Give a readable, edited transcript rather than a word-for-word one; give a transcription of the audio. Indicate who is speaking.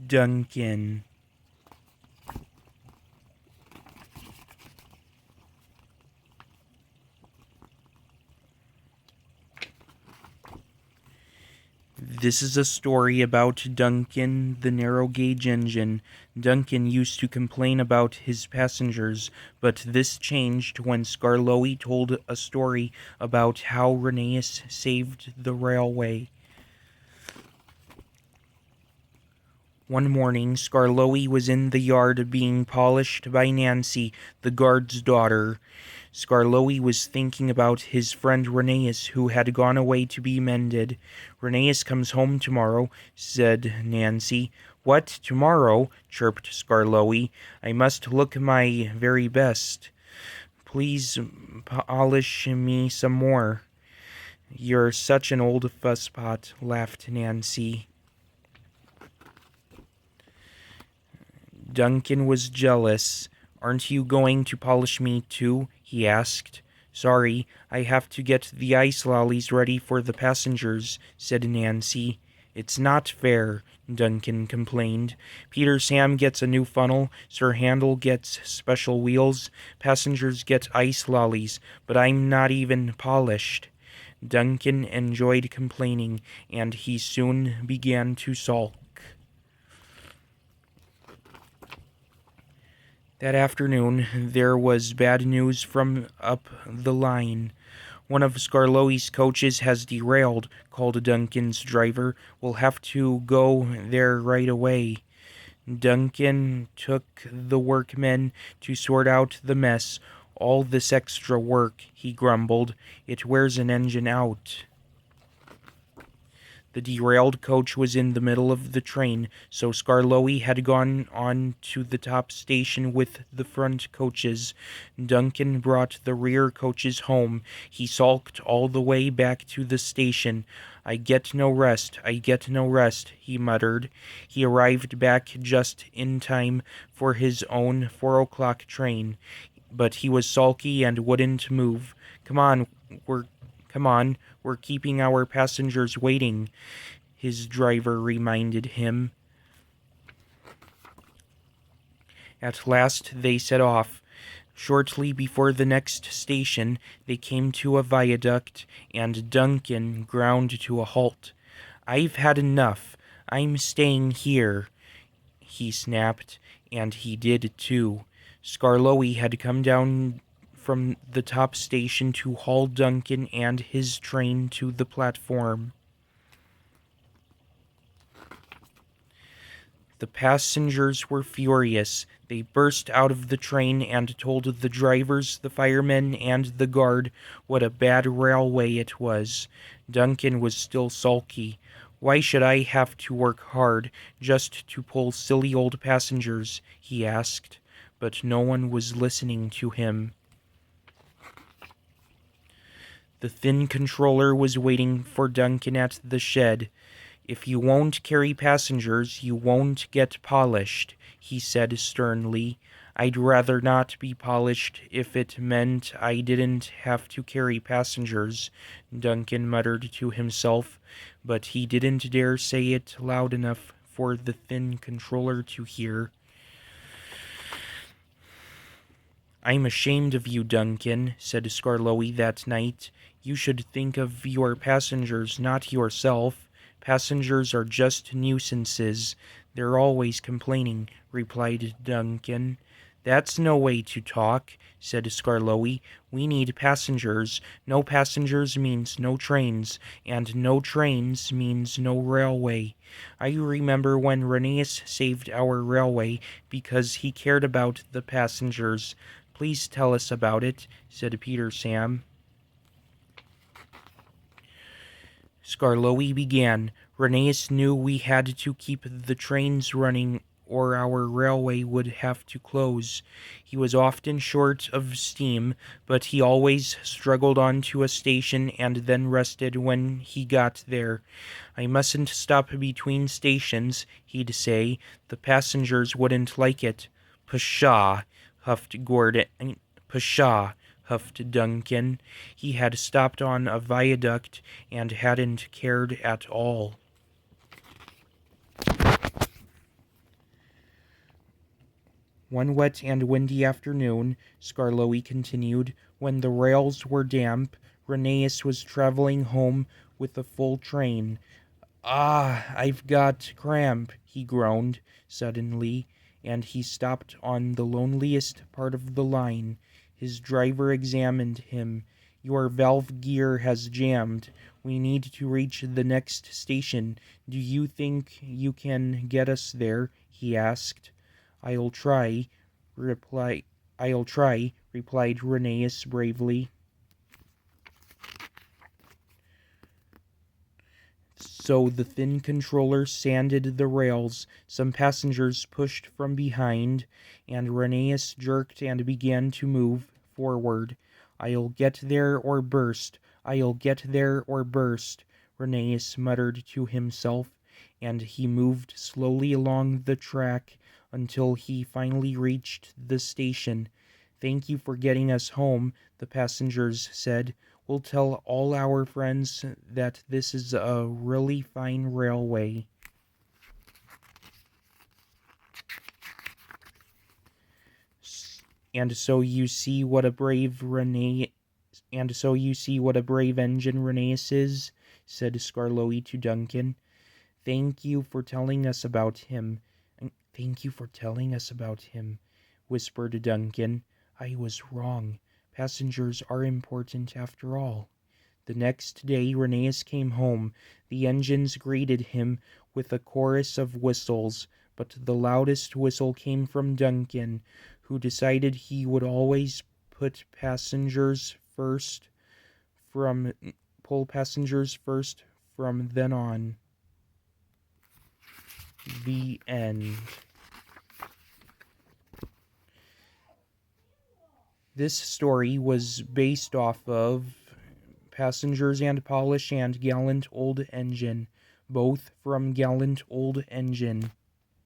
Speaker 1: Duncan. This is a story about Duncan, the narrow gauge engine. Duncan used to complain about his passengers, but this changed when Skarloey told a story about how Rheneas saved the railway. One morning, Skarloey was in the yard being polished by Nancy, the guard's daughter. Skarloey was thinking about his friend Rheneas, who had gone away to be mended. "Rheneas comes home tomorrow," said Nancy. "What, tomorrow?" chirped Skarloey. "I must look my very best. Please polish me some more." "You're such an old fusspot," laughed Nancy. Duncan was jealous. "Aren't you going to polish me too?" he asked. "Sorry, I have to get the ice lollies ready for the passengers," said Nancy. "It's not fair," Duncan complained. "Peter Sam gets a new funnel, Sir Handel gets special wheels, passengers get ice lollies, but I'm not even polished." Duncan enjoyed complaining, and he soon began to sulk. That afternoon, there was bad news from up the line. "One of Skarloey's coaches has derailed," called Duncan's driver. "We'll have to go there right away." Duncan took the workmen to sort out the mess. "All this extra work," he grumbled. "It wears an engine out." The derailed coach was in the middle of the train, so Skarloey had gone on to the top station with the front coaches. Duncan brought the rear coaches home. He sulked all the way back to the station. "I get no rest, I get no rest," he muttered. He arrived back just in time for his own 4 o'clock train, but he was sulky and wouldn't move. Come on, we're keeping our passengers waiting," his driver reminded him. At last they set off. Shortly before the next station, they came to a viaduct, and Duncan ground to a halt. "I've had enough. I'm staying here," he snapped, and he did too. Skarloey had come down from the top station to haul Duncan and his train to the platform. The passengers were furious. They burst out of the train and told the drivers, the firemen, and the guard what a bad railway it was. Duncan was still sulky. "Why should I have to work hard just to pull silly old passengers?" he asked. But no one was listening to him. The thin controller was waiting for Duncan at the shed. "If you won't carry passengers, you won't get polished," he said sternly. "I'd rather not be polished if it meant I didn't have to carry passengers," Duncan muttered to himself, but he didn't dare say it loud enough for the thin controller to hear. "I'm ashamed of you, Duncan," said Skarloey that night. "You should think of your passengers, not yourself. Passengers are just nuisances. They're always complaining," replied Duncan. "That's no way to talk," said Skarloey. "We need passengers. No passengers means no trains, and no trains means no railway. I remember when Rheneas saved our railway because he cared about the passengers." "Please tell us about it," said Peter Sam. Skarloey began. "Rheneas knew we had to keep the trains running or our railway would have to close. He was often short of steam, but he always struggled on to a station and then rested when he got there. 'I mustn't stop between stations,' he'd say. 'The passengers wouldn't like it.'" "Pshaw!" huffed Gordon. "Pshaw!" huffed Duncan. He had stopped on a viaduct and hadn't cared at all. One wet and windy afternoon, Skarloey continued, when the rails were damp, Rheneas was traveling home with a full train. "Ah, I've got cramp," he groaned suddenly, and he stopped on the loneliest part of the line. His driver examined him. "Your valve gear has jammed. We need to reach the next station. Do you think you can get us there?" he asked. "I'll try," reply "I'll try," replied Rheneas bravely. So the thin controller sanded the rails, some passengers pushed from behind, and Rheneas jerked and began to move forward. "I'll get there or burst, I'll get there or burst," Rheneas muttered to himself, and he moved slowly along the track until he finally reached the station. "Thank you for getting us home," the passengers said. "We'll tell all our friends that this is a really fine railway." And so you see what a brave Rene and so you see what a brave engine Rheneas is, said Skarloey to Duncan. "Thank you for telling us about him. Thank you for telling us about him," whispered Duncan. "I was wrong. Passengers are important after all." The next day Rheneas came home. The engines greeted him with a chorus of whistles, but the loudest whistle came from Duncan, who decided he would always put passengers first from pull passengers first from then on. The end. This story was based off of Passengers and Polish and Gallant Old Engine, both from Gallant Old Engine.